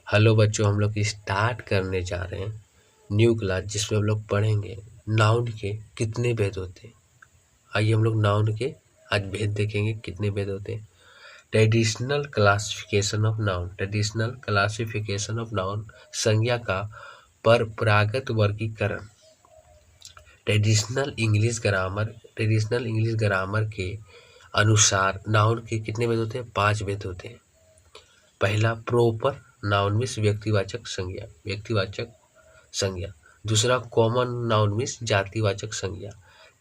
Hello बच्चों, हम लोग स्टार्ट करने जा रहे हैं न्यू क्लास जिसमें हम लोग पढ़ेंगे नाउन के कितने भेद होते हैं। आइए हम लोग नाउन के आज भेद देखेंगे, कितने भेद होते हैं। Traditional classification of noun. Traditional classification of noun संज्ञा का परंपरागत वर्गीकरण। ट्रेडिशनल इंग्लिश ग्रामर के अनुसार नाउन के कितने भेद होते हैं? 5 भेद होते हैं। पहला प्रोपर नाउन मीन्स व्यक्तिवाचक संज्ञा। दूसरा कॉमन नाउन मीन्स जातिवाचक संज्ञा।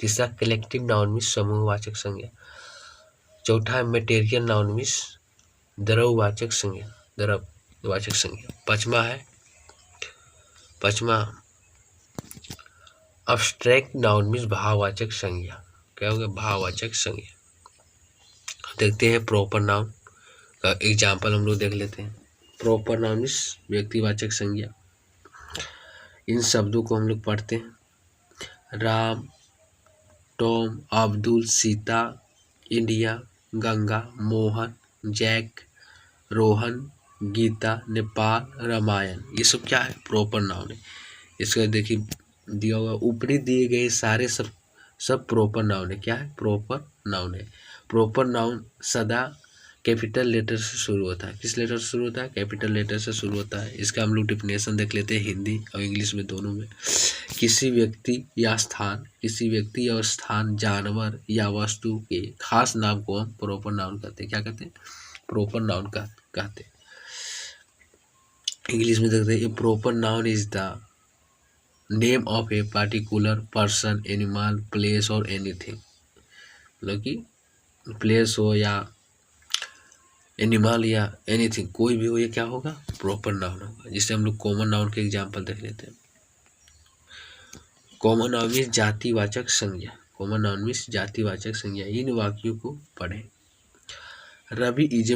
तीसरा कलेक्टिव नाउन मीन्स समूहवाचक संज्ञा। चौथा मटेरियल नाउन मीन्स द्रव्यवाचक संज्ञा। पांचवा अब्स्ट्रैक्ट नाउन मीन्स भाववाचक संज्ञा। क्या होगा? भाववाचक संज्ञा। देखते हैं प्रॉपर नाउन का एग्जाम्पल हम लोग देख लेते हैं। प्रॉपर नाउन मीन्स व्यक्तिवाचक संज्ञा। इन शब्दों को हम लोग पढ़ते हैं। Ram, Tom, Abdul, Sita, India, Ganga, Mohan, Jack, Rohan, Geeta, Nepal, Ramayana. ये सब क्या है? प्रॉपर नाउन है। इसका देखिए दिया हुआ ऊपरी दिए गए सारे सब प्रॉपर नाउन है। क्या है? प्रॉपर नाउन है। प्रॉपर नाउन सदा कैपिटल लेटर से शुरू होता है। किस लेटर से शुरू होता है? कैपिटल लेटर से शुरू होता है। इसका हम लोग डिफिनेशन देख लेते हैं हिंदी और इंग्लिश में, दोनों में। किसी व्यक्ति और स्थान, जानवर या वस्तु के खास नाम को हम प्रॉपर नाउन कहते हैं। क्या कहते हैं? प्रॉपर नाउन कहते हैं। इंग्लिश में देखते हैं, a proper noun is the name of a particular person, animal, place और एनीथिंग। मतलब कि प्लेस हो या एनिमल या एनीथिंग, कोई भी हो, ये क्या होगा? प्रॉपर नाउन होगा। जिससे हम लोग कॉमन नाउन के एग्जाम्पल देख लेते हैं। कॉमन नाउन मीन्स जातिवाचक संज्ञा। इन वाक्यों को पढ़ें। Ravi is a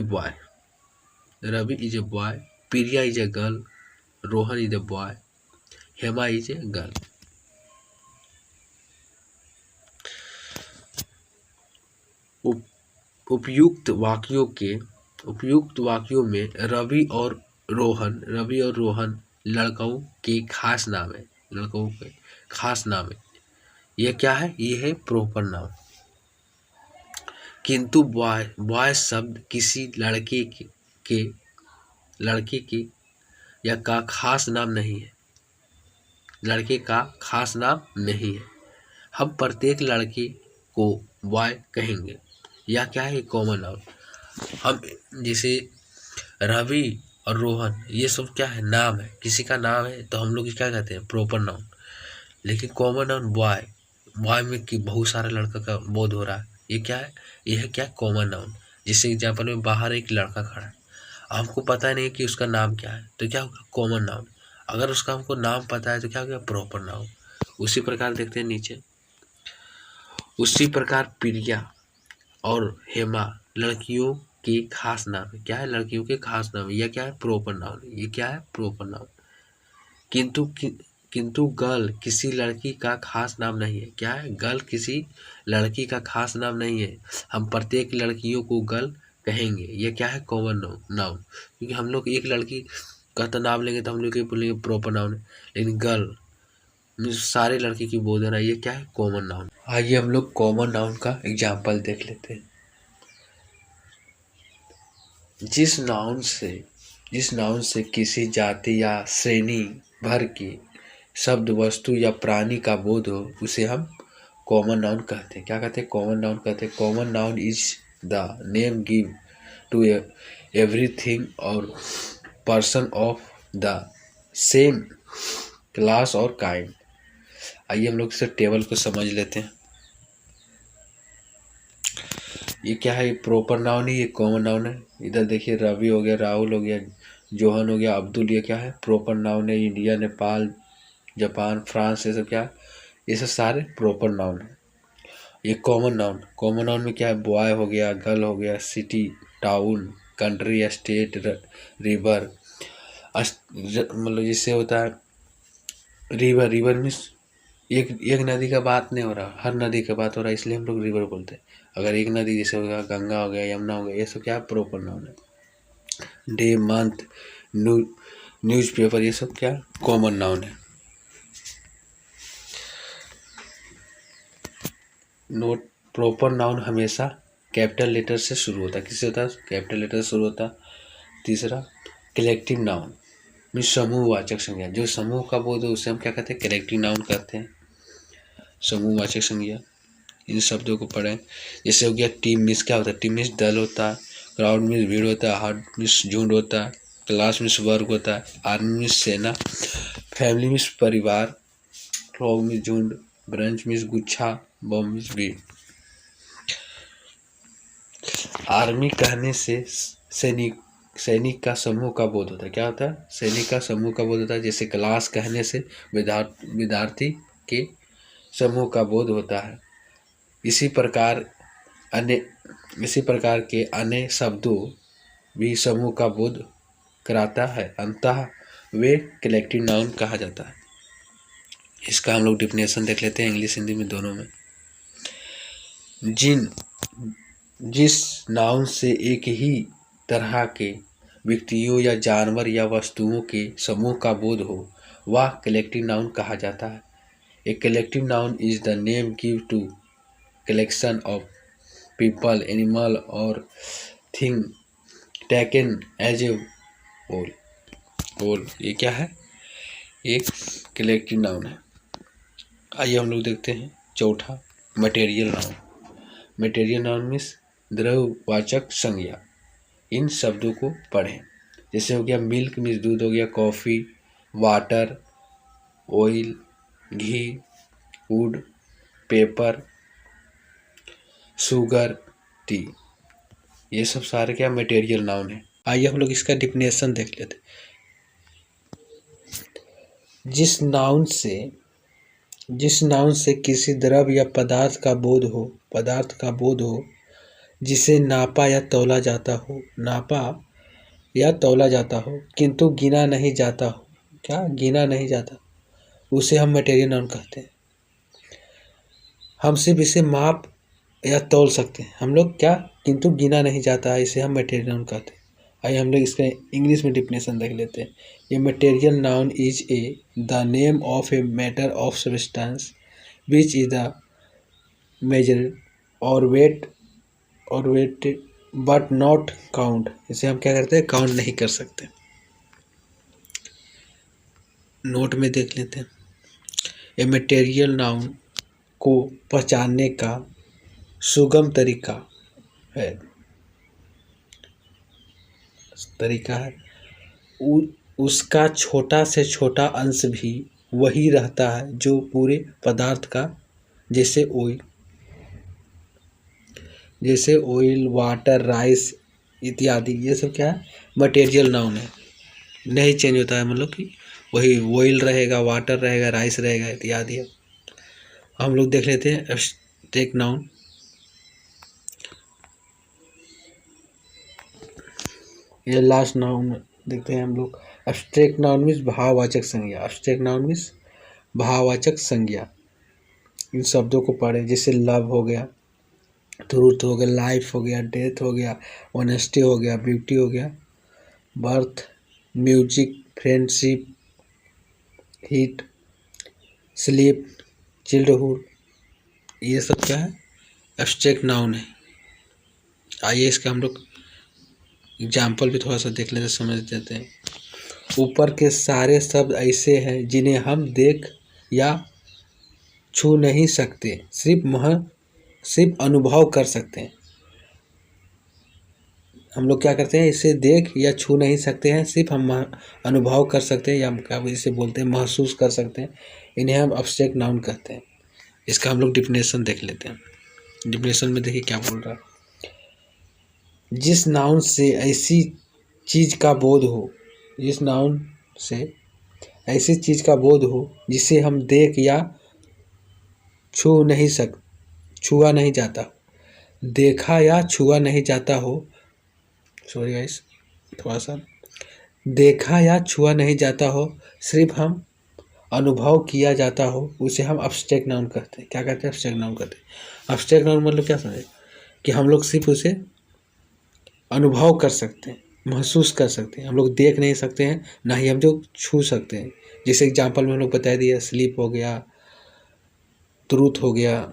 boy, Priya is a girl, Rohan is a boy, Hema is a girl. उपयुक्त वाक्यों में रवि और रोहन लड़कों के खास नाम है। यह क्या है? ये है प्रॉपर नाउन। किंतु बॉय शब्द किसी लड़के के या का खास नाम नहीं है। लड़के का खास नाम नहीं है। हम प्रत्येक लड़के को बॉय कहेंगे। या क्या है? Common noun. हम जैसे रवि और रोहन, ये सब क्या है? नाम है, किसी का नाम है, तो हम लोग क्या कहते हैं? Proper noun. लेकिन कॉमन नाउन बॉय में कि बहुत सारे लड़का का बोध हो रहा है, ये क्या है? ये है क्या? Common noun. जैसे एग्जाम्पल में बाहर एक लड़का खड़ा है, हमको पता नहीं कि उसका नाम क्या है, तो क्या होगा? Common noun. अगर उसका हमको नाम पता है तो क्या हो गया? Proper noun. उसी प्रकार देखते हैं नीचे। उसी प्रकार प्रिया और हेमा लड़कियों के खास नाम है। क्या है? लड़कियों के खास नाम है। यह क्या है? प्रॉपर नाउन है। ये क्या है? Proper noun. किंतु गर्ल किसी लड़की का खास नाम नहीं है। क्या है? गर्ल किसी लड़की का खास नाम नहीं है। हम प्रत्येक लड़कियों को गर्ल कहेंगे। ये क्या है? Common noun. क्योंकि हम लोग एक लड़की का तो नाम लेंगे तो हम लोग ये बोलेंगे प्रॉपर नाउन है। लेकिन गर्ल सारे लड़की की बोध हो रहा है, ये क्या है? Common noun. आइए हम लोग कॉमन नाउन का एग्जाम्पल देख लेते हैं। जिस नाउन से किसी जाति या श्रेणी भर की शब्द, वस्तु या प्राणी का बोध हो, उसे हम कॉमन नाउन कहते हैं। क्या कहते हैं? कॉमन नाउन कहते हैं। Common noun is the name give to everything और person of the same class और काइंड। आइए हम लोग इसे टेबल को समझ लेते हैं। ये क्या है? प्रॉपर नाउन ही, ये कॉमन नाउन है। इधर देखिए, रवि हो गया, राहुल हो गया, जोहन हो गया, अब्दुल, ये क्या है? प्रॉपर नाउन है। इंडिया, नेपाल, जापान, फ्रांस, ये सब क्या है? ये सब सारे प्रॉपर नाउन है। ये कॉमन नाउन में क्या है? बॉय हो गया, गर्ल हो गया, city, town, country, state, river. मतलब जिससे होता है रिवर मीन्स एक नदी का बात नहीं हो रहा, हर नदी का बात हो रहा है, इसलिए हम लोग रिवर बोलते हैं। अगर एक नदी जैसे हो गया, गंगा हो गया, यमुना हो गया, ये सब क्या है? प्रॉपर नाउन है। डे, मंथ, न्यूज़पेपर, ये सब क्या कॉमन नाउन है। नोट, प्रॉपर नाउन हमेशा कैपिटल लेटर से शुरू होता है। किससे होता है? कैपिटल लेटर से शुरू होता है। तीसरा, कलेक्टिव नाउन मीन्स समूहवाचक संज्ञा। जो समूह का बोध है उसे हम क्या कहते हैं? कलेक्टिव नाउन कहते हैं, समूहवाचक संज्ञा। इन शब्दों को पढ़ें। जैसे हो गया टीम मीन्स क्या होता है? टीम मीन्स दल होता है, क्राउड मीन्स भीड़ होता है, हार्ट मीन्स झुंड होता है, क्लास मीन्स वर्ग होता है, आर्मी मीन्स सेना, फैमिली मीन्स परिवार, फ्लॉग मीन्स झुंड, ब्रंच मीन्स गुच्छा, बॉम्ब मीन्स भीड़। आर्मी कहने से सैनिक का समूह का बोध होता है। क्या होता है? सैनिक का समूह का बोध होता है। जैसे क्लास कहने से विद्यार्थी के समूह का बोध होता है। इसी प्रकार के अन्य शब्दों भी समूह का बोध कराता है, अंततः वे कलेक्टिव नाउन कहा जाता है। इसका हम लोग डिफिनेशन देख लेते हैं, इंग्लिश हिंदी में दोनों में। जिस नाउन से एक ही तरह के व्यक्तियों या जानवर या वस्तुओं के समूह का बोध हो वह कलेक्टिव नाउन कहा जाता है। A collective noun is the name give to collection of people, animal और thing taken as a whole. ये क्या है? एक कलेक्टिव नाउन है। आइए हम लोग देखते हैं चौथा, material noun. Material noun means द्रव्यवाचक संज्ञा। इन शब्दों को पढ़ें। जैसे हो गया मिल्क मीन्स दूध, हो गया coffee, water, oil, ghee, would, paper, sugar, T. ये सब सारे क्या मटेरियल नाउन है। आइए हम लोग इसका डिफिनेशन देख लेते हैं। जिस नाउन से किसी द्रव्य या पदार्थ का बोध हो जिसे नापा या तौला जाता हो किंतु गिना नहीं जाता, उसे हम मटेरियल नाउन कहते हैं। हम सिर्फ इसे माप या तौल सकते हैं, हम लोग क्या, किंतु गिना नहीं जाता है, इसे हम मटेरियल नाउन कहते हैं। आइए हम लोग इसका इंग्लिश में डिफिनेशन देख लेते हैं। ये material noun is the name of a matter of substance which is the measure or weight but not count. इसे हम क्या करते हैं? काउंट नहीं कर सकते। नोट में देख लेते हैं। ए मटेरियल नाउन को पहचानने का सुगम तरीका है उसका छोटा से छोटा अंश भी वही रहता है जो पूरे पदार्थ का, जैसे ऑयल, वाटर, राइस इत्यादि। ये सब क्या है? मटेरियल नाउन है, नहीं चेंज होता है, मतलब कि वही ऑयल रहेगा, वाटर रहेगा, राइस रहेगा इत्यादि। हम लोग देख लेते हैं एब्स्ट्रैक्ट नाउन। ये लास्ट नाउन देखते हैं हम लोग। एब्स्ट्रैक्ट नाउन मीन्स भाववाचक संज्ञा। इन शब्दों को पढ़ें। जैसे लव हो गया, ट्रूथ हो गया, लाइफ हो गया, डेथ हो गया, ऑनेस्टी हो गया, ब्यूटी हो गया, birth, music, friendship, heat, sleep, childhood. ये सब क्या है? एब्स्ट्रैक्ट नाउन है। आइए इसका हम लोग एग्जाम्पल भी थोड़ा सा देख लेते, समझ देते हैं। ऊपर के सारे शब्द ऐसे हैं जिन्हें हम देख या छू नहीं सकते, सिर्फ अनुभव कर सकते हैं। हम लोग क्या करते हैं? इसे देख या छू नहीं सकते हैं, सिर्फ हम अनुभव कर सकते हैं, या क्या इसे बोलते हैं, महसूस कर सकते हैं। इन्हें हम एब्स्ट्रैक्ट नाउन कहते हैं। इसका हम लोग डिफिनेशन देख लेते हैं। डिफिनेशन में देखिए क्या बोल रहा है। जिस नाउन से ऐसी चीज़ का बोध हो जिसे हम देख या छुआ नहीं जाता, देखा या छुआ नहीं जाता हो, सॉरी गाइस थोड़ा सा, देखा या छुआ नहीं जाता हो, सिर्फ हम अनुभव किया जाता हो, उसे हम एब्स्ट्रैक्ट नाउन कहते हैं। क्या कहते हैं? एब्स्ट्रैक्ट नाउन कहते हैं। एब्स्ट्रैक्ट नाउन मतलब क्या समझे? कि हम लोग सिर्फ उसे अनुभव कर सकते हैं, महसूस कर सकते हैं। हम लोग देख नहीं सकते हैं, ना ही हम जो छू सकते हैं। जैसे एग्जाम्पल में हम लोग बता दिया, स्लीप हो गया, ट्रूथ हो गया,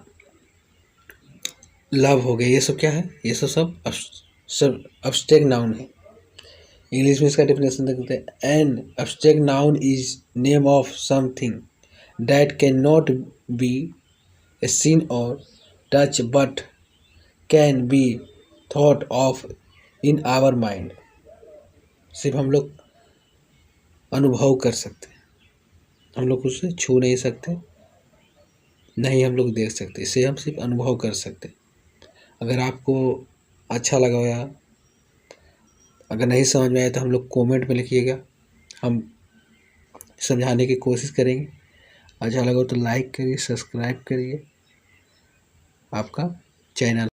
लव हो गया, ये सब क्या है? ये सब सब अब्स्ट्रैक्ट नाउन है। इंग्लिश में इसका डेफिनेशन देखते हैं। An abstract noun is name of something that can not be seen or touched but can be thought of in our mind। सिर्फ हम लोग अनुभव कर सकते हैं, हम लोग उसे छू नहीं सकते, नहीं हम लोग देख सकते, इसे हम सिर्फ अनुभव कर सकते हैं। अगर आपको अच्छा लगा हो या अगर नहीं समझ में आया तो हम लोग कमेंट में लिखिएगा, हम समझाने की कोशिश करेंगे। अच्छा लगा तो लाइक करिए, सब्सक्राइब करिए आपका चैनल।